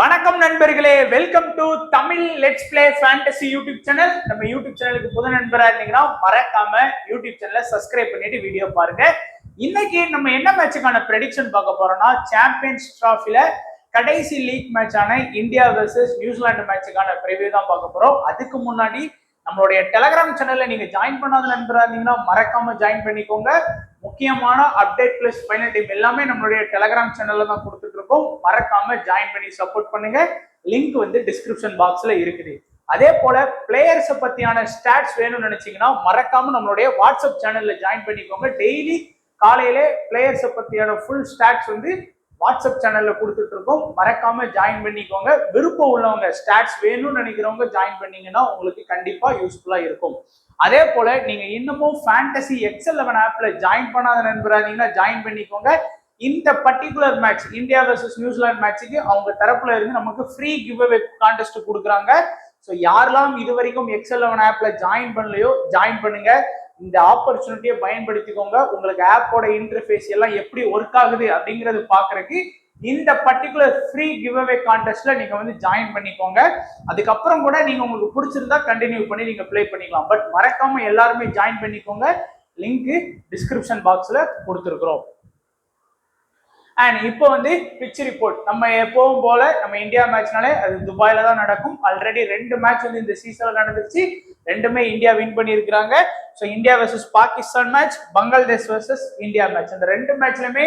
வணக்கம் நண்பர்களே, welcome to Tamil let's play fantasy YouTube channel. நம்ம யூடியூப் சேனலுக்கு புது நண்பரா இருந்தீங்கன்னா மறக்காம யூடியூப் சேனலை சப்ஸ்கிரைப் பண்ணிட்டு வீடியோ பாருங்க. இன்னைக்கு நம்ம என்ன மேட்சுக்கான ப்ரெடிக்ஷன் பார்க்க போறோம்னா, சாம்பியன்ஸ் டிராஃபில கடைசி லீக் மேட்சான இந்தியா வெர்சஸ் நியூசிலாந்து மேட்சுக்கான ப்ரிவியூ தான் பார்க்க போறோம். அதுக்கு முன்னாடி நம்மளுடைய டெலகிராம் சேனல்ல நீங்க ஜாயின் பண்ணாத நண்பரா இருந்தீங்கன்னா மறக்காம ஜாயின் பண்ணிக்கோங்க. முக்கியமான அப்டேட் பிளஸ் ஃபைனல் டீம் எல்லாமே நம்மளுடைய டெலகிராம் சேனல்ல தான் கொடுத்துட்டு இருக்கோம். மறக்காம ஜாயின் பண்ணி சப்போர்ட் பண்ணுங்க. லிங்க் வந்து டிஸ்கிரிப்ஷன் பாக்ஸ்ல இருக்குது. அதே போல பிளேயர்ஸ் பத்தியான ஸ்டாட்ஸ் வேணும்னு நினைச்சீங்கன்னா மறக்காம நம்மளுடைய வாட்ஸ்அப் சேனல்ல ஜாயின் பண்ணிக்கோங்க. டெய்லி காலையில பிளேயர்ஸ் பத்தியான ஃபுல் ஸ்டாட்ஸ் வந்து வாட்ஸ்அப் சேனல்ல கொடுத்துட்டு இருக்கோம். மறக்காம ஜாயின் பண்ணிக்கோங்க. விருப்பம் உள்ளவங்க ஸ்டாட்ஸ் வேணும்னு நினைக்கிறவங்க ஜாயின் பண்ணீங்கன்னா உங்களுக்கு கண்டிப்பா யூஸ்ஃபுல்லா இருக்கும். அதே போல நீங்க இன்னமும் ஃபேண்டசி எக்ஸ்11 ஆப்ல ஜாயின் பண்ணாத நண்பரா இருந்தீங்கன்னா ஜாயின் பண்ணிக்கோங்க. இந்த particular match India versus New Zealand மேட்சுக்கு அவங்க தரப்புல இருந்து நமக்கு ஃப்ரீ கிவ் அவே கான்டெஸ்ட் கொடுக்குறாங்க. ஸோ யாரெல்லாம் இது வரைக்கும் எக்ஸ்11 ஆப்ல ஜாயின் பண்ணலையோ ஜாயின் பண்ணுங்க. இந்த ஆப்பர்ச்சுனிட்டியை பயன்படுத்திக்கோங்க. உங்களுக்கு ஆப்போட இன்டர்ஃபேஸ் எல்லாம் எப்படி ஒர்க் ஆகுது அப்படிங்கறது பாக்குறதுக்கு இந்த பர்டிகுலர் ஃப்ரீ கிவ் அவே கான்டெஸ்ட்ல நீங்க வந்து ஜாயின் பண்ணிக்கோங்க. அதுக்கப்புறம் கூட நீங்க உங்களுக்கு பிடிச்சிருந்தா கண்டினியூ பண்ணி நீங்க ப்ளே பண்ணிக்கலாம். பட் மறக்காம எல்லாருமே ஜாயின் பண்ணிக்கோங்க. லிங்க் டிஸ்கிரிப்ஷன் பாக்ஸ்ல கொடுத்துருக்கிறோம். அண்ட் இப்போ வந்து பிச் ரிப்போர்ட் நம்ம எப்பவும் போல நம்ம இந்தியா மேட்ச்னாலே அது துபாயில தான் நடக்கும். ஆல்ரெடி 2 மேட்ச் வந்து இந்த சீசன்ல நடந்துச்சு. ரெண்டுமே இந்தியா வின் பண்ணியிருக்கிறாங்க. So India versus Pakistan match, Bangladesh versus India match, அந்த 2 மேட்ச்லயுமே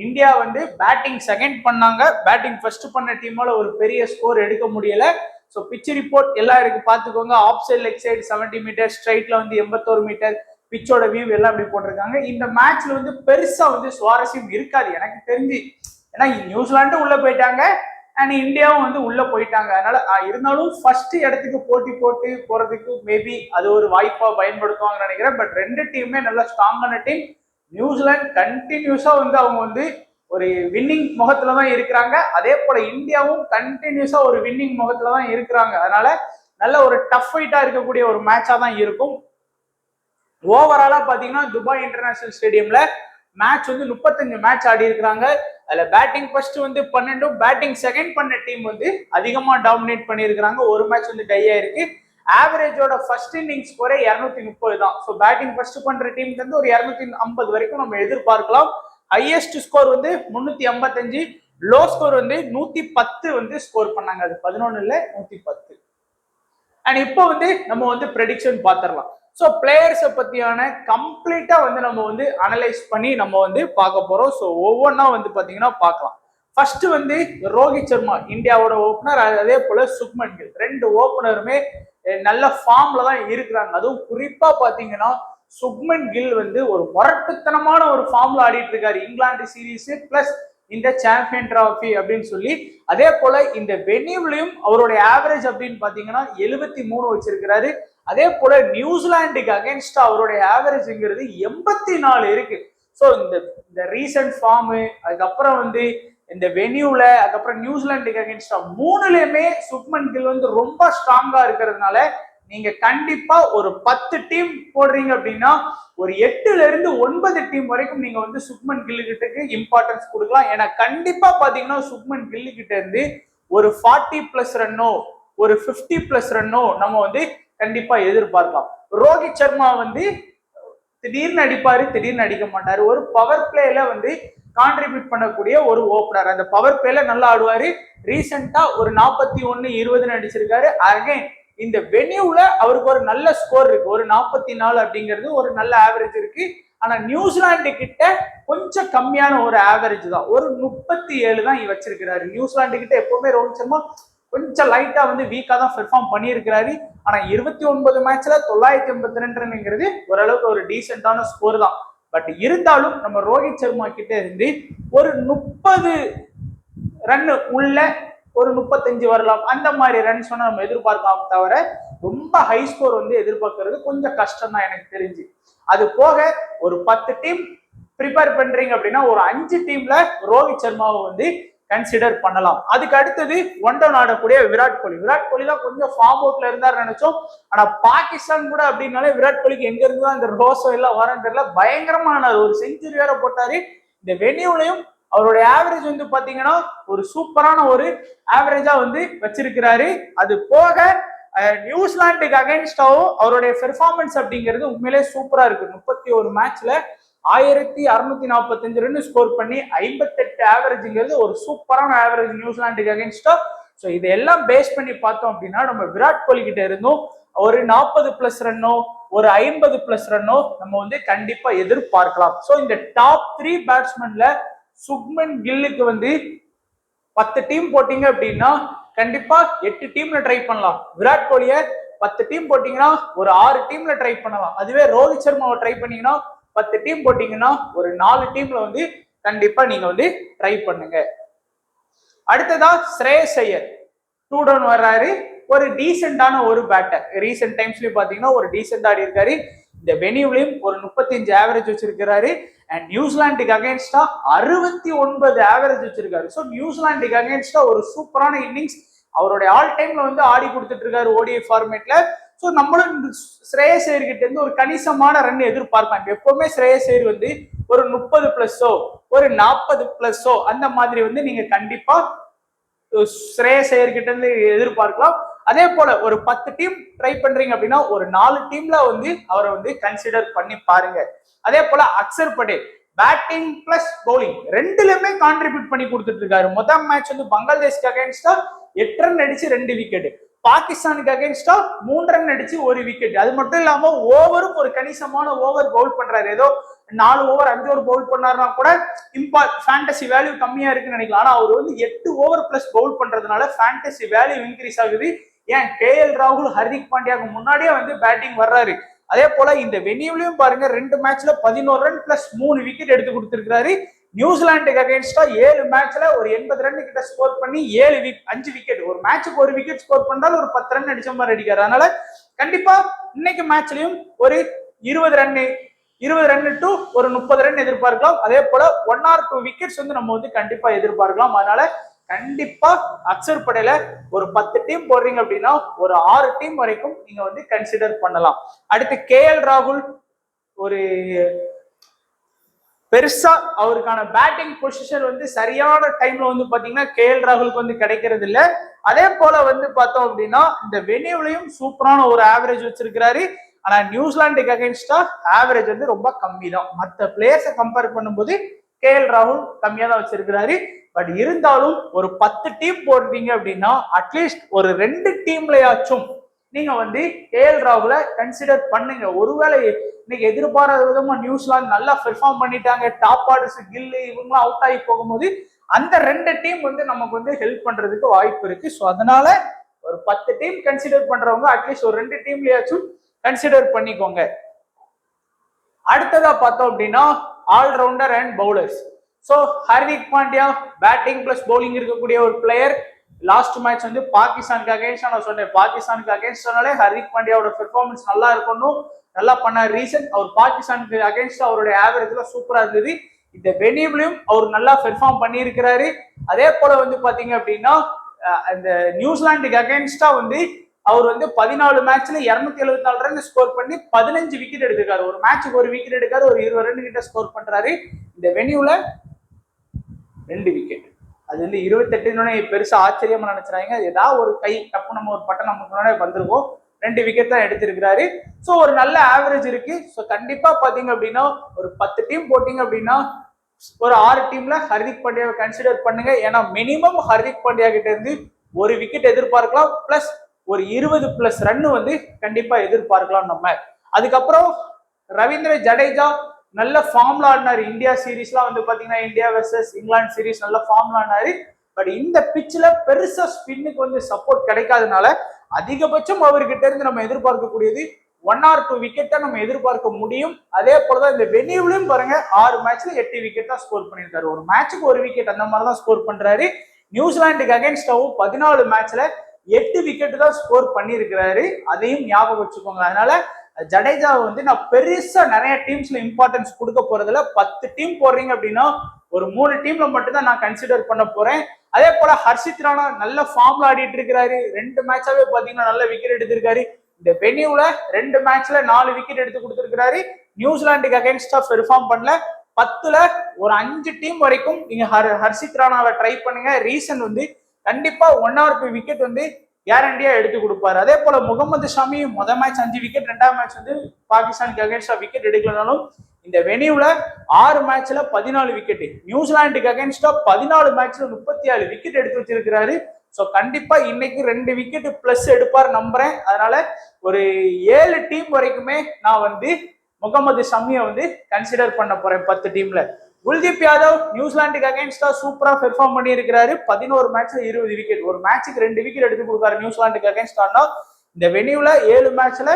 இந்தியா வந்து பேட்டிங் செகண்ட் பண்ணாங்க. பேட்டிங் ஃபர்ஸ்ட் பண்ண டீமால ஒரு பெரிய ஸ்கோர் எடுக்க முடியல. ஸோ பிச் ரிப்போர்ட் எல்லாம் இருக்கு பார்த்துக்கோங்க. Off side leg side 70 metre, ஸ்ட்ரைட்ல வந்து 81 மீட்டர், பிச்சோட வியூ எல்லாம் அப்படி போட்டிருக்காங்க. இந்த மேட்ச்ல வந்து பெருசா வந்து சுவாரஸ்யம் இருக்காது எனக்கு தெரிஞ்சு. ஏன்னா நியூசிலாந்து உள்ள போயிட்டாங்க அண்ட் இந்தியாவும் வந்து உள்ள போயிட்டாங்க. அதனால இருந்தாலும் ஃபர்ஸ்ட் இடத்துக்கு போட்டி போட்டு போறதுக்கு மேபி அது ஒரு வாய்ப்பா பயன்படுத்துவாங்கன்னு நினைக்கிறேன். பட் 2 டீமுமே நல்ல ஸ்ட்ராங்கான டீம். நியூசிலாந்து கண்டினியூஸா வந்து அவங்க வந்து ஒரு வின்னிங் முகத்துல தான் இருக்கிறாங்க. அதே போல இந்தியாவும் கண்டினியூஸா ஒரு வின்னிங் முகத்துல தான் இருக்கிறாங்க. அதனால நல்ல ஒரு டஃப் ஃபைட்டா இருக்கக்கூடிய ஒரு மேட்சா தான் இருக்கும். ஓவராலா பாத்தீங்கன்னா துபாய் இன்டர்நேஷனல் ஸ்டேடியம்ல மேட்ச் வந்து 35 மேட்ச் ஆடி இருக்கிறாங்க. அதுல பேட்டிங் ஃபர்ஸ்ட் வந்து 12, பேட்டிங் செகண்ட் பண்ண டீம் வந்து அதிகமா டாமினேட் பண்ணியிருக்கிறாங்க. ஒரு மேட்ச் வந்து டை ஆயிருக்கு. ஆவரேஜோட ஃபர்ஸ்ட் இன்னிங் ஸ்கோரே 230 தான். ஸோ பேட்டிங் ஃபர்ஸ்ட் பண்ற டீமுக்கு வந்து ஒரு 250 வரைக்கும் நம்ம எதிர்பார்க்கலாம். ஹையஸ்ட் ஸ்கோர் வந்து 355, லோ ஸ்கோர் வந்து 110 வந்து ஸ்கோர் பண்ணாங்க. அது 11 இல்ல 110. அண்ட் இப்போ வந்து நம்ம வந்து ப்ரெடிக்ஷன் பார்த்துடலாம். ஸோ பிளேயர்ஸை பத்தியான கம்ப்ளீட்டா வந்து நம்ம வந்து அனலைஸ் பண்ணி நம்ம வந்து பார்க்க போறோம். ஸோ ஒவ்வொன்றா வந்து பாத்தீங்கன்னா பார்க்கலாம். ஃபர்ஸ்ட் வந்து ரோஹித் சர்மா இந்தியாவோட ஓப்பனர், அதே போல சுப்மன் கில், 2 ஓப்பனருமே நல்ல ஃபார்ம்ல தான் இருக்கிறாங்க. அதுவும் குறிப்பா பாத்தீங்கன்னா சுப்மன் கில் வந்து ஒரு முரட்டுத்தனமான ஒரு ஃபார்ம்ல ஆடிட்டு இருக்காரு. இங்கிலாந்து சீரீஸ் பிளஸ் இந்த சாம்பியன் டிராஃபி அப்படின்னு சொல்லி. அதே போல இந்த வென்யூலையும் அவருடைய ஆவரேஜ் அப்படின்னு பாத்தீங்கன்னா 73 வச்சிருக்கிறாரு. அதே போல நியூசிலாந்துக்கு அகைன்ஸ்டா அவருடைய ஆவரேஜ்ங்கிறது 84 இருக்கு. ஸோ இந்த ரீசன்ட் ஃபார்மு, அதுக்கப்புறம் வந்து இந்த வென்யூல, அதுக்கப்புறம் நியூசிலாந்துக்கு அகைன்ஸ்டா 3லயுமே சுப்மன் கில் வந்து ரொம்ப ஸ்ட்ராங்கா இருக்கிறதுனால நீங்க கண்டிப்பா ஒரு 10 டீம் போடுறீங்க அப்படின்னா ஒரு 8ல இருந்து 9 டீம் வரைக்கும் நீங்க வந்து சுப்மன் கில்லு கிட்டக்கு இம்பார்ட்டன்ஸ் கொடுக்கலாம். ஏன்னா கண்டிப்பா பாத்தீங்கன்னா சுப்மன் கில்லு கிட்ட இருந்து ஒரு 40+ ரன்னோ ஒரு 50+ ரன்னோ நம்ம வந்து கண்டிப்பா எதிர்பார்க்கலாம். ரோஹித் சர்மா வந்து திடீர்னு அடிப்பாரு, திடீர்னு அடிக்க மாட்டாரு. ஒரு பவர் பிளேல வந்து கான்ட்ரிபியூட் பண்ணக்கூடிய ஒரு ஓப்பனர். அந்த பவர் பிளேல நல்லா ஆடுவாரு. ரீசெண்டா ஒரு 41-20 அடிச்சிருக்காரு. அகைன் இந்த வென்யூல அவருக்கு ஒரு நல்ல ஸ்கோர் இருக்கு. ஒரு 44 அப்படிங்கிறது ஒரு நல்ல ஆவரேஜ் இருக்கு. ஆனா நியூசிலாந்து கிட்ட கொஞ்சம் கம்மியான ஒரு ஆவரேஜ் தான். ஒரு 37 தான் வச்சிருக்கிறாரு. நியூசிலாந்து கிட்ட எப்பவுமே ரோஹித் சர்மா கொஞ்சம் லைட்டா வந்து வீக்கா தான் பெர்ஃபார்ம் பண்ணியிருக்கிறாரு. ஆனா 29 மேட்ச்ல 982 ரன்ங்கிறது ஓரளவுக்கு ஒரு டீசென்டான ஸ்கோர் தான். பட் இருந்தாலும் நம்ம ரோஹித் சர்மா கிட்ட இருந்து ஒரு 30 ரன் உள்ள ஒரு 35 வரலாம். அந்த மாதிரி ரன் சொன்னா நம்ம எதிர்பார்க்கலாம். தவிர ரொம்ப ஹை ஸ்கோர் வந்து எதிர்பார்க்கறது கொஞ்சம் கஷ்டம் தான் எனக்கு தெரிஞ்சு. அது போக ஒரு 10 டீம் ப்ரிப்பேர் பண்றீங்க அப்படின்னா ஒரு 5 டீம்ல ரோஹித் சர்மாவை வந்து கன்சிடர் பண்ணலாம். அதுக்கு அடுத்தது ஒன் டவுன் ஆடக்கூடிய விராட் கோலி. விராட் கோலி தான் கொஞ்சம் ஃபார்ம் அவுட்ல இருந்தாரு நினைச்சோம். ஆனா பாகிஸ்தான் கூட அப்படின்னாலே விராட் கோலிக்கு எங்க இருந்து தான் இந்த ரோசோ எல்லாம் வரன்னு தெரியல. பயங்கரமான ஒரு செஞ்சுரி வேற போட்டாரு. இந்த வென்யூலையும் அவருடைய ஆவரேஜ் வந்து பாத்தீங்கன்னா ஒரு சூப்பரான ஒரு ஆவரேஜா வந்து வச்சிருக்கிறாரு. அது போக நியூசிலாந்துக்கு அகைன்ஸ்டாவும் அவருடைய பெர்ஃபார்மன்ஸ் அப்படிங்கிறது உண்மையிலே சூப்பரா இருக்கு. 31 மேட்ச்ல 1645 ரன் ஸ்கோர் பண்ணி 58 ஆவரேஜ்ங்கிறது ஒரு சூப்பரான ஆவரேஜ் நியூசிலாந்துக்கு அகைன்ஸ்டா. ஸோ இதெல்லாம் பேஸ் பண்ணி பார்த்தோம் அப்படின்னா நம்ம விராட் கோலி கிட்ட இருந்தும் ஒரு 40+ ரன்னோ ஒரு 50+ ரன்னோ நம்ம வந்து கண்டிப்பா எதிர்பார்க்கலாம். ஸோ இந்த டாப் 3 பேட்ஸ்மேன்ல சுப்மன் கில்லுக்கு வந்து 10 டீம் போட்டீங்க அப்படின்னா கண்டிப்பா 8 டீம்ல ட்ரை பண்ணலாம். விராட் கோலிய 10 டீம் போட்டீங்கன்னா ஒரு 6 டீம்ல ட்ரை பண்ணலாம். அதுவே ரோஹித் சர்மாவை ட்ரை பண்ணீங்கன்னா 10 டீம் போட்டீங்கன்னா ஒரு 4 டீம்ல வந்து கண்டிப்பா நீங்க வந்து ட்ரை பண்ணுங்க. அடுத்ததா ஸ்ரேயஸ் ஐயர் 2 டவுன் வர்றாரு. ஒரு டீசென்டான ஒரு பேட்டர். ரீசெண்ட் டைம்ஸ்லயும் பாத்தீங்கன்னா ஒரு டீசென்ட் ஆடி இருக்காரு. இந்த வெனியூலையும் ஒரு 35 ஆவரேஜ் வச்சிருக்கிறாரு. அண்ட் நியூசிலாந்துக்கு அகைன்ஸ்டா 69 ஆவரேஜ் வச்சிருக்காரு. ஸோ நியூசிலாந்துக்கு அகைன்ஸ்டா ஒரு சூப்பரான இன்னிங்ஸ் அவருடைய ஆல் டைம்ல வந்து ஆடி கொடுத்துட்டு இருக்காரு ஓடிஐ ஃபார்மேட்ல. ஸோ நம்மளும் ஸ்ரேயஸ் ஐயர் கிட்ட இருந்து ஒரு கணிசமான ரன் எதிர்பார்க்கலாம். எப்பவுமே ஸ்ரேயஸ் ஐயர் வந்து ஒரு 30+ஓ ஒரு 40+ஓ அந்த மாதிரி வந்து நீங்க கண்டிப்பா ஸ்ரேயஸ் ஐயர் கிட்ட இருந்து எதிர்பார்க்கலாம். அதே போல ஒரு 10 டீம் ட்ரை பண்றீங்க அப்படின்னா ஒரு 4 டீம்ல வந்து அவரை வந்து கன்சிடர் பண்ணி பாருங்க. அதே போல Axar Patel batting plus bowling ரெண்டுலயுமே கான்ட்ரிபியூட் பண்ணி கொடுத்துட்டு இருக்காரு. முதல் மேட்ச் வந்து பங்களாதேஷ்க்கு அகைன்ஸ்டா 8 ரன் அடிச்சு 2 விக்கெட், பாகிஸ்தானுக்கு அகைன்ஸ்டா 3 ரன் அடிச்சு 1 விக்கெட். அது மட்டும் இல்லாம ஓவரும் ஒரு கணிசமான ஓவர் பவுல் பண்றாரு. ஏதோ 4 ஓவர் 5 ஓவர் பவுல் பண்ணாருன்னா கூட ஃபேண்டசி வேல்யூ கம்மியா இருக்குன்னு நினைக்கலாம். ஆனா அவர் வந்து 8 ஓவர் பிளஸ் பவுல் பண்றதுனால ஃபேண்டசி வேல்யூ இன்க்ரீஸ் ஆகுது. ஏன் KL ராகுல் ஹர்திக் பாண்டியாவுக்கு முன்னாடியே வந்து பேட்டிங் வர்றாரு. அதே போல இந்த வெனியூலையும் பாருங்க 2 மேட்ச்ல 11 ரன் பிளஸ் 3 விக்கெட் எடுத்து கொடுத்திருக்காரு. நியூசிலாந்துக்கு அகைன்ஸ்டா 7 மேட்ச்ல ஒரு 80 ரன் கிட்ட ஸ்கோர் பண்ணி 5 விக்கெட். ஒரு மேட்சுக்கு ஒரு விக்கெட் ஸ்கோர் பண்ணாலும் ஒரு 10 ரன் அடிச்ச மாதிரி அடிக்காரு. அதனால கண்டிப்பா இன்னைக்கு மேட்ச்லயும் ஒரு 20 ரன் டு ஒரு 30 ரன் எதிர்பார்க்கலாம். அதே போல 1 or 2 விக்கெட்ஸ் வந்து நம்ம வந்து கண்டிப்பா எதிர்பார்க்கலாம். அதனால கண்டிப்பா அக்சர் படேல ஒரு 10 டீம் போடுறீங்க அப்படின்னா ஒரு 6 டீம் வரைக்கும் நீங்க வந்து கன்சிடர் பண்ணலாம். அடுத்து KL ராகுல் ஒரு பெருசா அவருக்கான பேட்டிங் பொசிஷன் வந்து சரியான டைம்ல வந்து பாத்தீங்கன்னா KL ராகுலுக்கு வந்து கிடைக்கிறது இல்ல. அதே போல வந்து பார்த்தோம் அப்படின்னா இந்த வெனியூலையும் சூப்பரான ஒரு ஆவரேஜ் வச்சிருக்கிறாரு. ஆனா நியூசிலாந்துக்கு அகைன்ஸ்டா ஆவரேஜ் வந்து ரொம்ப கம்மி தான். மற்ற பிளேயர்ஸை கம்பேர் பண்ணும்போது KL ராகுல் கம்மியா தான் வச்சிருக்கிறாரு. பட் இருந்தாலும் ஒரு 10 டீம் போடுறீங்க அப்படின்னா அட்லீஸ்ட் ஒரு 2 டீம்லயாச்சும் நீங்க வந்து KL ராகுல கன்சிடர் பண்ணுங்க. ஒருவேளை இன்னைக்கு எதிர்பாராத விதமா நியூசிலாந்து நல்லா பெர்ஃபார்ம் பண்ணிட்டாங்க, டாப் ஆர்டர்ஸ் கில்லு இவங்களாம் அவுட் ஆகி போகும்போது அந்த 2 டீம் வந்து நமக்கு வந்து ஹெல்ப் பண்றதுக்கு வாய்ப்பு இருக்கு. ஸோ அதனால ஒரு 10 டீம் கன்சிடர் பண்றவங்க அட்லீஸ்ட் ஒரு 2 டீம்லயாச்சும் கன்சிடர் பண்ணிக்கோங்க. அடுத்ததா பார்த்தோம் அப்படின்னா allrounder and bowlers. So Hardik Pandya batting plus bowling இருக்கக்கூடிய ஒரு பிளேயர். லாஸ்ட் மேட்ச் வந்து பாகிஸ்தானுக்கு அகைன்ஸ்டா நான் சொன்னேன். பாகிஸ்தானுக்கு அகைன்ஸ்டானாலே ஹர்திக் பாண்டியாவோட பெர்ஃபார்மன்ஸ் நல்லா இருக்கணும், நல்லா பண்ணார். ரீசன் அவர் பாகிஸ்தானுக்கு அகைன்ஸ்டா அவருடைய ஆவரேஜ்ல சூப்பரா இருந்தது. இந்த வெனியூலையும் அவர் நல்லா பெர்ஃபார்ம் பண்ணியிருக்கிறாரு. அதே போல வந்து பாத்தீங்க அப்படின்னா இந்த நியூசிலாந்துக்கு அகைன்ஸ்டா வந்து அவர் வந்து 14 மேட்ச்ல 274 ரன் ஸ்கோர் பண்ணி 15 விக்கெட் எடுத்திருக்காரு. ஒரு மேட்சுக்கு ஒரு விக்கெட் எடுக்காரு, ஒரு 20 ரன் கிட்ட ஸ்கோர் பண்றாரு. இந்த வெனியூல 2 விக்கெட். அது வந்து 28 பெருசா ஆச்சரியமா நினைச்சாங்க. ஏதாவது ஒரு கை தப்பு நம்ம ஒரு பட்டம் நமக்கு முன்னாடி வந்திருக்கோம். 2 விக்கெட் தான் எடுத்திருக்கிறாரு. ஸோ ஒரு நல்ல ஆவரேஜ் இருக்கு. ஸோ கண்டிப்பா பாத்தீங்க அப்படின்னா ஒரு 10 டீம் போட்டீங்க அப்படின்னா ஒரு 6 டீம்ல ஹர்திக் பாண்டியாவை கன்சிடர் பண்ணுங்க. ஏன்னா மினிமம் ஹர்திக் பாண்டியா கிட்ட இருந்து ஒரு விக்கெட் எதிர்பார்க்கலாம், பிளஸ் ஒரு 20+ ரன் வந்து கண்டிப்பா எதிர்பார்க்கலாம் நம்ம. அதுக்கப்புறம் ரவீந்திர ஜடேஜா நல்ல ஃபார்ம்ல ஆடினாரு. இந்தியா சீரீஸ்லாம் வந்து பாத்தீங்கன்னா இந்தியா வெர்சஸ் இங்கிலாந்து சீரீஸ் நல்ல ஃபார்ம்ல ஆடினாரு. பட் இந்த பிட்ச்ல பெருசா ஸ்பின்னுக்கு வந்து சப்போர்ட் கிடைக்காதனால அதிகபட்சம் அவர்கிட்ட இருந்து நம்ம எதிர்பார்க்கக்கூடியது 1 or 2 விக்கெட் தான் நம்ம எதிர்பார்க்க முடியும். அதே போலதான் இந்த வெனியூலையும் பாருங்க 6 மேட்ச்ல 8 விக்கெட் தான் ஸ்கோர் பண்ணியிருக்காரு. ஒரு மேட்சுக்கு ஒரு விக்கெட் அந்த மாதிரி தான் ஸ்கோர் பண்றாரு. நியூசிலாந்துக்கு அகைன்ஸ்டாவும் 14 மேட்ச்ல 8 விக்கெட் தான் ஸ்கோர் பண்ணியிருக்கிறாரு. அதையும் ஞாபகம் வச்சுக்கோங்க. அதனால ஜடேஜா வந்து நான் பெருசா நிறைய டீம்ஸ்ல இம்பார்ட்டன்ஸ் கொடுக்க போறதுல 10 டீம் போடுறீங்க அப்படின்னா ஒரு 3 டீம்ல மட்டும் தான் நான் கன்சிடர் பண்ண போறேன். அதே போல ஹர்ஷித் ராணா நல்ல ஃபார்ம்ல ஆடிட்டு இருக்காரு. 2 மேட்சாவே பாத்தீங்கன்னா நல்ல விக்கெட் எடுத்திருக்காரு. இந்த வெனியூல 2 மேட்ச்ல 4 விக்கெட் எடுத்து கொடுத்திருக்காரு. நியூசிலாந்துக்கு அகைன்ஸ்டா பெர்ஃபார்ம் பண்ணல. 10ல ஒரு 5 டீம் வரைக்கும் நீங்க ஹர்ஷித் ராணாவை ட்ரை பண்ணுங்க. ரீசன் வந்து கண்டிப்பா 1 or 2 விக்கெட் வந்து கேரண்டியா எடுத்து கொடுப்பாரு. அதே போல முகமது ஷமி முதல் மேட்ச் 5 விக்கெட், 2ஆம் மேட்ச் வந்து பாகிஸ்தானுக்கு அகைன்ஸ்டா விக்கெட் எடுக்கலனாலும் இந்த வெனியூல 6 மேட்ச்ல 14 விக்கெட், நியூசிலாந்துக்கு அகைன்ஸ்டா 14 மேட்ச்ல 37 விக்கெட் எடுத்து வச்சிருக்கிறாரு. சோ கண்டிப்பா இன்னைக்கு 2 விக்கெட் பிளஸ் எடுப்பார் நம்புறேன். அதனால ஒரு 7 டீம் வரைக்குமே நான் வந்து முகமது ஷமியை வந்து கன்சிடர் பண்ண போறேன் 10 டீம்ல. குல்தீப் யாதவ் நியூசிலாந்துக்கு அகைன்ஸ்டா சூப்பரா பெர்ஃபார்ம் பண்ணி இருக்கிறாரு. 11 மேட்ச்ல 20 விக்கெட், ஒரு மேட்சுக்கு 2 விக்கெட் எடுத்து கொடுத்தாரு நியூசிலாந்துக்கு அகைன்ஸ்டானா. இந்த வெனியூல 7 மேட்ச்ல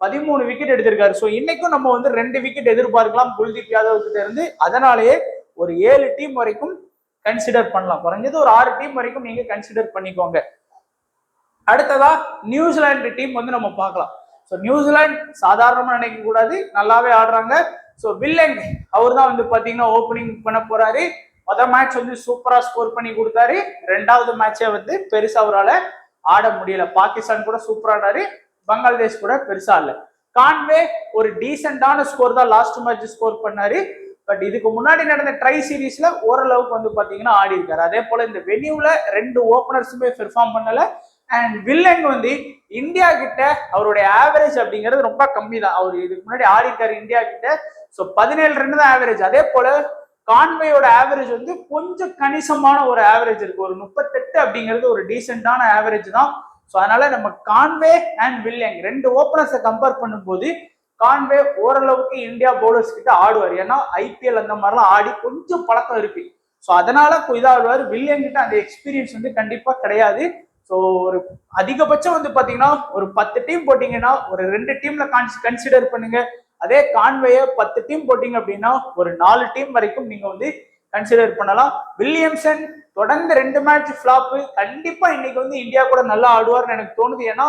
13 விக்கெட் எடுத்திருக்காரு. ஸோ இன்னைக்கும் நம்ம வந்து 2 விக்கெட் எதிர்பார்க்கலாம் குல்தீப் யாதவ் கிட்ட இருந்து. அதனாலேயே ஒரு 7 டீம் வரைக்கும் கன்சிடர் பண்ணலாம். குறைஞ்சது ஒரு 6 டீம் வரைக்கும் நீங்க கன்சிடர் பண்ணிக்கோங்க. அடுத்ததா நியூசிலாந்து டீம் வந்து நம்ம பார்க்கலாம். ஸோ நியூசிலாந்து சாதாரணமா நினைக்க கூடாது, நல்லாவே ஆடுறாங்க. ஸோ வில்லங் அவர் தான் வந்து பாத்தீங்கன்னா ஓப்பனிங் பண்ண போறாரு. முதல் மேட்ச் வந்து சூப்பரா ஸ்கோர் பண்ணி கொடுத்தாரு. 2வது மேட்சே வந்து பெருசா அவரால் ஆட முடியல. பாகிஸ்தான் கூட சூப்பரா ஆடாரு, பங்களாதேஷ் கூட பெருசா இல்ல. கான்வே ஒரு டீசென்டான ஸ்கோர் தான் லாஸ்ட் மேட்ச் ஸ்கோர் பண்ணாரு. பட் இதுக்கு முன்னாடி நடந்த ட்ரை சீரீஸ்ல ஓரளவுக்கு வந்து பாத்தீங்கன்னா ஆடி இருக்காரு. அதே போல இந்த வெனியூல 2 ஓபனர்ஸுமே பெர்ஃபார்ம் பண்ணல. அண்ட் வில்லங் வந்து இந்தியா கிட்ட அவருடைய ஆவரேஜ் அப்படிங்கிறது ரொம்ப கம்மி தான். அவர் இதுக்கு முன்னாடி ஆடி இருக்காரு இந்தியா கிட்ட. ஸோ 17 ரன் தான் ஆவரேஜ். அதே போல கான்வேயோட ஆவரேஜ் வந்து கொஞ்சம் கணிசமான ஒரு ஆவரேஜ் இருக்கு. ஒரு 38 அப்படிங்கிறது ஒரு டீசென்டான ஆவரேஜ் தான். ஸோ அதனால நம்ம கான்வே அண்ட் வில்லங் 2 ஓப்பனர்ஸை கம்பேர் பண்ணும்போது கான்வே ஓரளவுக்கு இந்தியா பவுலர்ஸ் கிட்ட ஆடுவார். ஏன்னா ஐபிஎல் அந்த மாதிரிலாம் ஆடி கொஞ்சம் பழக்கம் இருக்கு. ஸோ அதனால இதாடுவார். வில்லியன் கிட்ட அந்த எக்ஸ்பீரியன்ஸ் வந்து கண்டிப்பா கிடையாது. ஸோ ஒரு அதிகபட்சம் வந்து பாத்தீங்கன்னா ஒரு 10 டீம் போட்டீங்கன்னா ஒரு 2 டீம்ல கன்சிடர் பண்ணுங்க. அதே கான்வேய 10 டீம் போட்டீங்க அப்படின்னா ஒரு 4 டீம் வரைக்கும் நீங்க வந்து கன்சிடர் பண்ணலாம். வில்லியம்சன் தொடர்ந்து 2 மேட்ச் ஃபிளாப். கண்டிப்பா இன்னைக்கு வந்து இந்தியா கூட நல்லா ஆடுவார்னு எனக்கு தோணுது. ஏன்னா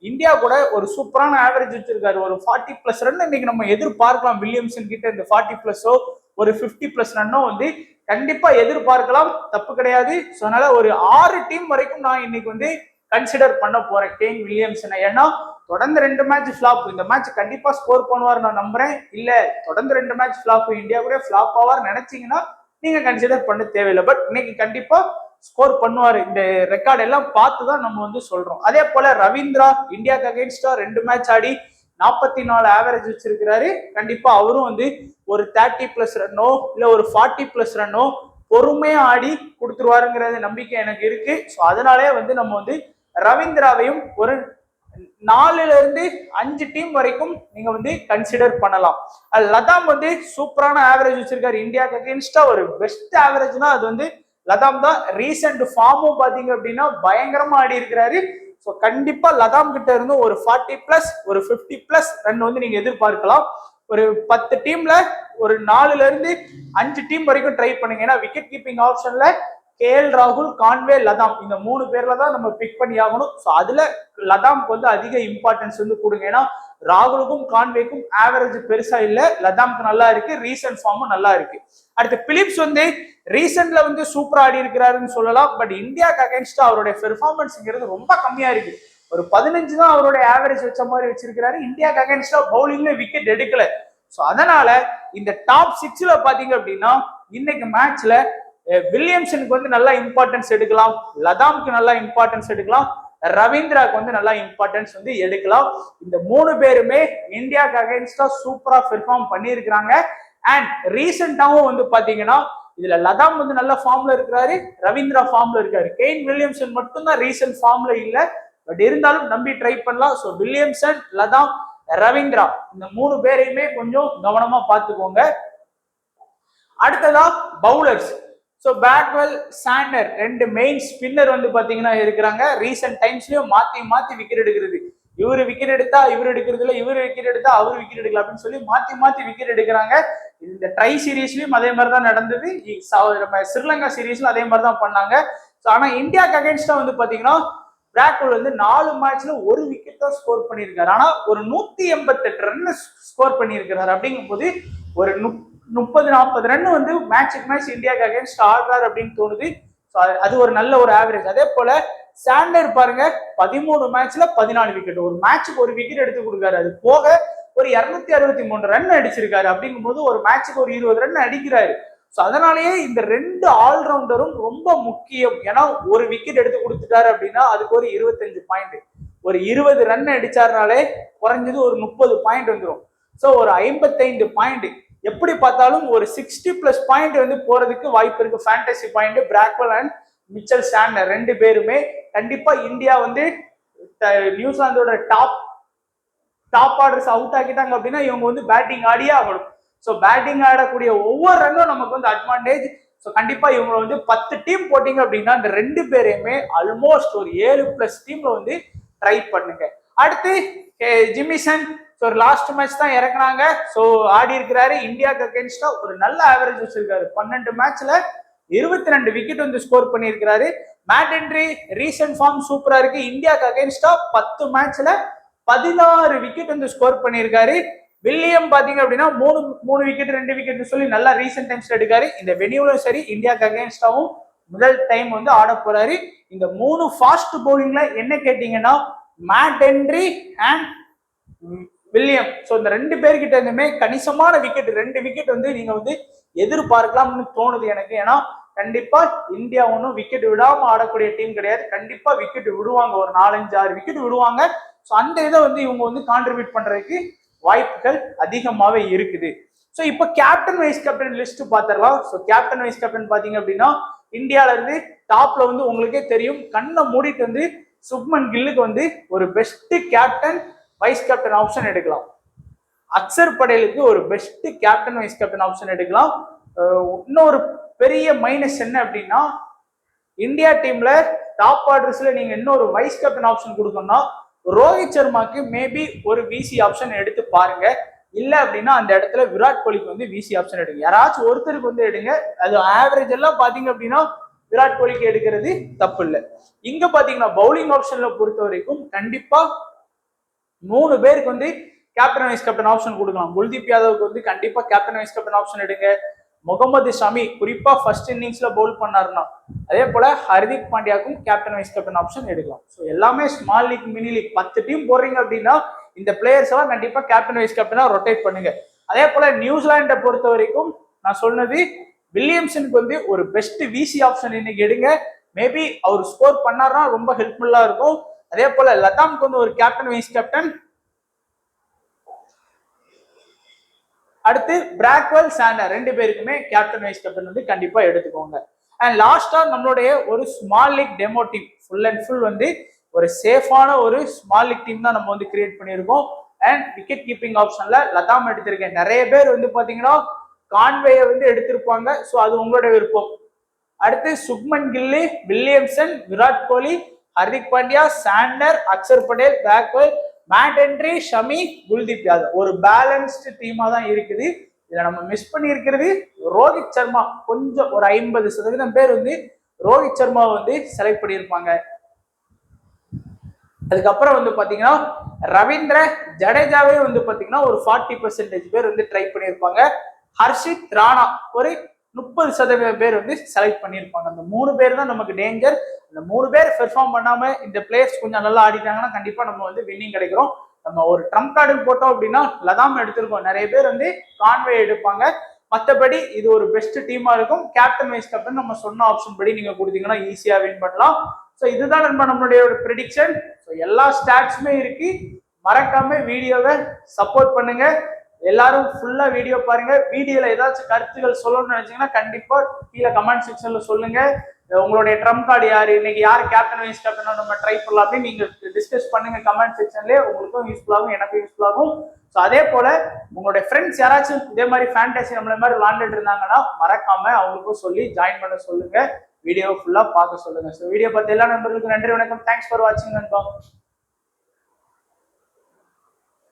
இந்தியா கூட ஒரு சூப்பரான ஆவரேஜ் வச்சிருக்காரு. ஒரு 40+ ரன் இன்னைக்கு நம்ம எதிர்பார்க்கலாம் வில்லியம்சன் கிட்ட. இந்த 40+ ஒரு 50+ ரன்னோ வந்து கண்டிப்பா எதிர்பார்க்கலாம், தப்பு கிடையாது. ஸோ அதனால ஒரு 6 டீம் வரைக்கும் நான் இன்னைக்கு வந்து கன்சிடர் பண்ண போறேன் கேன் வில்லியம்சனை. ஏன்னா தொடர்ந்து 2 மேட்ச் ஃபிளாப். இந்த மேட்ச் கண்டிப்பா ஸ்கோர் பண்ணுவார் நான் நம்புறேன். இல்ல தொடர்ந்து 2 மேட்ச் ஃபிளாப், இந்தியா கூட ஃபிளாப் ஆவார் நினைச்சீங்கன்னா நீங்க கன்சிடர் பண்ண தேவையில்லை. பட் இன்னைக்கு கண்டிப்பா ஸ்கோர் பண்ணுவாரு. இந்த ரெக்கார்ட் எல்லாம் பார்த்து தான் நம்ம வந்து சொல்றோம். அதே போல ரவீந்திரா இந்தியாவுக்கு அகைன்ஸ்டா 2 மேட்ச் ஆடி 44 ஆவரேஜ் வச்சிருக்கிறாரு. கண்டிப்பா அவரும் வந்து ஒரு 30+ ரன்னோ இல்ல ஒரு 40+ ரன்னோ பொறுமையா ஆடி கொடுத்துருவாருங்கிறது நம்பிக்கை எனக்கு இருக்கு. ஸோ அதனாலே வந்து நம்ம வந்து ரவீந்திராவையும் ஒரு 4ல இருந்து 5 டீம் வரைக்கும் நீங்க வந்து கன்சிடர் பண்ணலாம். லதாம் வந்து சூப்பரான ஆவரேஜ் வச்சிருக்காரு இந்தியாவுக்கு அகைன்ஸ்டா. ஒரு பெஸ்ட் ஆவரேஜ்னா அது வந்து லதாம் தான். ரீசெண்ட் ஃபார்மும் பாத்தீங்க அப்படின்னா பயங்கரமா ஆடி இருக்கிறாரு. ஸோ கண்டிப்பா லதாம் கிட்ட இருந்து ஒரு 40+ ஒரு 50+ ரன் வந்து நீங்க எதிர்பார்க்கலாம். ஒரு 10 டீம்ல ஒரு 4ல இருந்து 5 டீம் வரைக்கும் ட்ரை பண்ணுங்க. ஏன்னா விக்கெட் கீப்பிங் ஆப்ஷன்ல கேஎல் ராகுல், கான்வே, லதாம் இந்த 3 பேர்ல தான் நம்ம பிக் பண்ணி ஆகணும். ஸோ அதுல லதாம்க்கு வந்து அதிக இம்பார்ட்டன்ஸ் வந்து கொடுங்க. ஏன்னா ராகுலுக்கும் கான்வேக்கும் ஆவரேஜ் பெருசா இல்ல, லதாம்க்கு நல்லா இருக்கு, ரீசன்ட் ஃபார்மும் நல்லா இருக்கு. அடுத்து பிலிப்ஸ் வந்து ரீசெண்ட்ல வந்து சூப்பர் ஆடி இருக்கிறாருன்னு சொல்லலாம். பட் இந்தியாவுக்கு அகைன்ஸ்டா அவருடைய பெர்ஃபார்மன்ஸ்ங்கிறது ரொம்ப கம்மியா இருக்கு. ஒரு 15 தான் அவருடைய ஆவரேஜ் வச்ச மாதிரி வச்சிருக்கிறாரு. இந்தியாவுக்கு அகைன்ஸ்டா பவுலிங்ல விக்கெட் எடுக்கல. ஸோ அதனால இந்த டாப் 6ல பாத்தீங்க அப்படின்னா இன்னைக்கு மேட்ச்ல வில்லியம்சனுக்கு வந்து நல்லா இம்பார்ட்டன்ஸ் எடுக்கலாம், லதாம்க்கு நல்லா இம்பார்ட்டன்ஸ் எடுக்கலாம், ரவீந்திராக்கு வந்து நல்லா இம்பார்ட்டன்ஸ் வந்து எடுக்கலாம். இந்த 3 பேருமே இந்தியாவுக்கு அகைன்ஸ்டா சூப்பரா பெர்ஃபார்ம் பண்ணியிருக்கிறாங்க. அண்ட் ரீசெண்டாவும் வந்து பாத்தீங்கன்னா இதுல லதாம் வந்து நல்ல ஃபார்ம்ல இருக்கிறாரு, ரவீந்திரா ஃபார்ம்ல இருக்காரு. கெயின் வில்லியம்சன் மட்டும்தான் ரீசெண்ட் ஃபார்ம்ல இல்ல. பட் இருந்தாலும் நம்பி ட்ரை பண்ணலாம். ஸோ வில்லியம்சன், லதாம், ரவீந்திரா இந்த 3 பேரையுமே கொஞ்சம் கவனமா பார்த்துக்கோங்க. அடுத்ததா bowlers. So Bracewell, Santner 2 main spinner வந்து பாத்தீங்கன்னா இருக்கிறாங்க. ரீசெண்ட் டைம்ஸ்லயும் மாத்தி மாத்தி விக்கெட் எடுக்கிறது. இவரு விக்கெட் எடுத்தா இவர் எடுக்கிறது இல்லை, இவரு விக்கெட் எடுத்தா அவரு விக்கெட் எடுக்கல அப்படின்னு சொல்லி மாத்தி மாத்தி விக்கெட் எடுக்கிறாங்க. இந்த ட்ரை சீரீஸ்லயும் அதே மாதிரி தான் நடந்தது. நம்ம ஸ்ரீலங்கா சீரீஸ்ல அதே மாதிரி தான் பண்ணாங்க. ஆனா இந்தியாவுக்கு அகைன்ஸ்டா வந்து பாத்தீங்கன்னா பிராட்வெல் வந்து 4 மேட்ச்ல ஒரு விக்கெட் தான் ஸ்கோர் பண்ணியிருக்காரு. ஆனா ஒரு 188 ரன் ஸ்கோர் பண்ணியிருக்கிறாரு. அப்படிங்கும் போது ஒரு 30-40 ரன் வந்து மேட்சுக்கு மேட்ச் இந்தியாவுக்கு அகைன்ஸ்ட் ஆடுறாரு அப்படின்னு தோணுது. அது ஒரு நல்ல ஒரு ஆவரேஜ். அதே போல சாண்டர் பாருங்க 13 மேட்ச்ல 14 விக்கெட், ஒரு மேட்சுக்கு ஒரு விக்கெட் எடுத்து கொடுக்காரு. அது போக ஒரு 263 ரன் அடிச்சிருக்காரு. அப்படிங்கும்போது ஒரு மேட்சுக்கு ஒரு 20 ரன் அடிக்கிறாரு. ஸோ அதனாலேயே இந்த 2 ஆல்ரவுண்டரும் ரொம்ப முக்கியம். ஏன்னா ஒரு விக்கெட் எடுத்து கொடுத்துட்டாரு அப்படின்னா அதுக்கு ஒரு 25 பாயிண்ட், ஒரு 20 ரன் அடிச்சாருனாலே குறைஞ்சது ஒரு 30 பாயிண்ட் வந்துடும். ஸோ ஒரு 55 பாயிண்ட். எப்படி பார்த்தாலும் ஒரு 60+ பாயிண்ட் வந்து போறதுக்கு வாய்ப்பு இருக்கு. Fantasy point Bracewell and Mitchell Santner 2 பேருமே கண்டிப்பா இந்தியா வந்து நியூசிலாந்தோட டாப் ஆர்டர்ஸ் அவுட் ஆக்கிட்டாங்க அப்படின்னா இவங்க வந்து பேட்டிங் ஆடியே ஆகணும். ஸோ பேட்டிங் ஆடக்கூடிய ஒவ்வொரு ரன்னும் நமக்கு வந்து அட்வான்டேஜ். ஸோ கண்டிப்பா இவங்க வந்து 10 டீம் போட்டீங்க அப்படின்னா இந்த 2 பேரையுமே ஆல்மோஸ்ட் ஒரு 7+ டீம்ல வந்து ட்ரை பண்ணுங்க. அடுத்து ஜிமிசன் ஒரு லாஸ்ட் மேட்ச் தான் இறக்குனாங்க. ஸோ ஆடி இருக்கிறாரு இந்தியாவுக்கு அகேன்ஸ்டா ஒரு நல்ல ஆவரேஜ் வச்சிருக்காரு. 12 மேட்ச்ல 22 விக்கெட் வந்து ஸ்கோர் பண்ணியிருக்கிறாரு. மேட் ஹென்ரி ரீசன்ட் ஃபார்ம் சூப்பரா இருக்கு. இந்தியாவுக்கு அகேன்ஸ்டா 10 மேட்ச்ல 16 விக்கெட் வந்து ஸ்கோர் பண்ணியிருக்காரு. வில்லியம் பாத்தீங்க அப்படின்னா 3 விக்கெட் 2 விக்கெட் சொல்லி நல்லா ரீசெண்ட் டைம்ஸ்ல எடுக்காரு. இந்த வெனியூலும் சரி இந்தியாவுக்கு அகேன்ஸ்டாவும் முதல் டைம் வந்து ஆட போறாரு. இந்த 3 ஃபாஸ்ட் பவுலிங்ல என்ன கேட்டீங்கன்னா mat Henry and William. So இந்த 2 பேர்கிட்ட இருந்துமே கணிசமான விக்கெட் 2 விக்கெட் வந்து நீங்க வந்து எதிர்பார்க்கலாம்னு தோணுது எனக்கு. ஏன்னா கண்டிப்பா இந்தியா ஒன்றும் விக்கெட் விடாம ஆடக்கூடிய டீம் கிடையாது. கண்டிப்பா விக்கெட் விடுவாங்க, ஒரு 4-5-6 விக்கெட் விடுவாங்க. ஸோ அந்த இதை வந்து இவங்க வந்து கான்ட்ரிபியூட் பண்றதுக்கு வாய்ப்புகள் அதிகமாவே இருக்குது. ஸோ இப்போ கேப்டன் வைஸ் கேப்டன் லிஸ்ட் பார்த்துடலாம். ஸோ கேப்டன் வைஸ் கேப்டன் பாத்தீங்க அப்படின்னா இந்தியால இருந்து டாப்ல வந்து உங்களுக்கே தெரியும் கண்ணை மூடிட்டு வந்து சுப்மன் கில்லுக்கு வந்து ஒரு best captain vice captain option எடுக்கலாம். அக்சர் படேலுக்கு ஒரு best captain vice captain option எடுக்கலாம். இன்னொரு பெரிய மைனஸ் என்ன அப்படின்னா இந்தியா டீம்ல டாப் ஆர்டர்ஸ்ல நீங்க இன்னொரு வைஸ் கேப்டன் ஆப்ஷன் கொடுக்கணும்னா ரோஹித் சர்மாக்கு மேபி ஒரு விசி ஆப்ஷன் எடுத்து பாருங்க. இல்ல அப்படின்னா அந்த இடத்துல விராட் கோலிக்கு வந்து விசி ஆப்ஷன் எடுங்க. யாராச்சும் ஒருத்தருக்கு வந்து எடுங்க. அது ஆவரேஜ் எல்லாம் பாத்தீங்க அப்படின்னா விராட் கோலிக்கு எடுக்கிறது தப்பு இல்லை. இங்க பாத்தீங்கன்னா பவுலிங் ஆப்ஷன்ல பொறுத்த வரைக்கும் கண்டிப்பா 3 பேருக்கு வந்து கேப்டன் வைஸ் கேப்டன் ஆப்ஷன் கொடுக்கலாம். குல்தீப் யாதவுக்கு வந்து கண்டிப்பா கேப்டன் வைஸ் கேப்டன் ஆப்ஷன் எடுங்க. முகமது ஷமி குறிப்பா ஃபர்ஸ்ட் இன்னிங்ஸ்ல பவுல் பண்ணாருன்னா அதே போல ஹர்திக் பாண்டியாவுக்கும் கேப்டன் வைஸ் கேப்டன் ஆப்ஷன் எடுக்கலாம். ஸோ எல்லாமே small league mini league 10 team போடுறீங்க அப்படின்னா இந்த பிளேயர்ஸ் எல்லாம் கண்டிப்பா கேப்டன் வைஸ் கேப்டனா ரொட்டேட் பண்ணுங்க. அதே போல நியூசிலாண்டை பொறுத்த வரைக்கும் நான் சொன்னது வில்லியம்சனுக்கு வந்து ஒரு பெஸ்ட் விசி ஆப்ஷன் இன்னைக்கு எடுங்க. மேபி அவர் ஸ்கோர் பண்ணாருன்னா ரொம்ப ஹெல்ப்ஃபுல்லா இருக்கும். அதே போல லதாம்க்கு வந்து ஒரு கேப்டன் வைஸ் கேப்டன். அடுத்து பிராக்வெல் சாண்டர் 2 பேருக்குமே கேப்டன் வைஸ் கேப்டன் வந்து கண்டிப்பா எடுத்துக்கோங்க. அண்ட் லாஸ்டா நம்மளுடைய ஒரு small league demo team full and full வந்து ஒரு சேஃபான ஒரு ஸ்மால் லீக் டீம் தான் நம்ம வந்து கிரியேட் பண்ணியிருக்கோம். அண்ட் விக்கெட் கீப்பிங் ஆப்ஷன்ல லதாம் எடுத்திருக்கேன். நிறைய பேர் வந்து பாத்தீங்கன்னா கான்வேயை வந்து எடுத்திருப்பாங்க. ஸோ அது உங்களோட விருப்பம். அடுத்து Shubman Gill, Williamson, Virat Kohli, Hardik Pandya, Santner, Axar Patel, Bracewell, Matt Henry, Shami, Kuldeep Yadav ஒரு பேலன்ஸ்டு டீமா தான் இருக்குது. இதுல நம்ம மிஸ் பண்ணி இருக்கிறது ரோஹித் சர்மா. கொஞ்சம் ஒரு 50% பேர் வந்து ரோஹித் சர்மா வந்து செலக்ட் பண்ணியிருப்பாங்க. அதுக்கப்புறம் வந்து பாத்தீங்கன்னா ரவீந்திர ஜடேஜாவே வந்து பாத்தீங்கன்னா ஒரு 40% பேர் வந்து ட்ரை பண்ணியிருப்பாங்க. ஹர்ஷித் ராணா ஒரு 30% பேர் வந்து செலக்ட் பண்ணியிருப்பாங்க. அந்த 3 பேர் தான் நமக்கு டேஞ்சர். அந்த 3 பேர் பெர்ஃபார்ம் பண்ணாம இந்த பிளேயர்ஸ் கொஞ்சம் நல்லா ஆடிட்டாங்கன்னா கண்டிப்பா நம்ம வந்து வின்னிங் கிடைக்கிறோம். நம்ம ஒரு ட்ரம்ப் கார்டு போட்டோம் அப்படின்னா லதாம் எடுத்திருக்கோம். நிறைய பேர் வந்து கான்வே எடுப்பாங்க. மற்றபடி இது ஒரு பெஸ்ட் டீமா இருக்கும். கேப்டன் வைஸ் கேப்டன் நம்ம சொன்ன ஆப்ஷன் படி நீங்க கொடுத்தீங்கன்னா ஈஸியா வின் பண்ணலாம். ஸோ இதுதான் நம்மளுடைய ப்ரெடிக்ஷன். ஸோ எல்லா ஸ்டாட்ஸுமே இருக்கு. மறக்காம வீடியோவை சப்போர்ட் பண்ணுங்க. எல்லாரும் ஃபுல்லா வீடியோ பாருங்க. வீடியோல ஏதாச்சும் கருத்துக்கள் சொல்லணும்னு நினைச்சீங்கன்னா கண்டிப்பா கீழே கமெண்ட் செக்ஷன்ல சொல்லுங்க. உங்களுடைய ட்ரம்ப் கார்டு யாரு, இன்னைக்கு யார் கேப்டன் வைஸ் கேப்டனா நம்ம ட்ரை பண்ணலாம் அப்படின்னு நீங்க டிஸ்கஸ் பண்ணுங்க கமெண்ட் செக்ஷன்ல. உங்களுக்கும் யூஸ்ஃபுல்லாகும், எனக்கும் யூஸ்ஃபுல்லாகும். ஸோ அதே போல உங்களுடைய ஃப்ரெண்ட்ஸ் யாராச்சும் இதே மாதிரி ஃபேண்டசி நம்மள மாதிரி விளாண்டுட்டு இருந்தாங்கன்னா மறக்காம அவங்களுக்கும் சொல்லி ஜாயின் பண்ண சொல்லுங்க. வீடியோ ஃபுல்லா பார்க்க சொல்லுங்க. ஸோ வீடியோ பார்த்து எல்லா நண்பர்களுக்கும் நன்றி, வணக்கம். தேங்க்ஸ் ஃபார் வாட்சிங் நண்பா.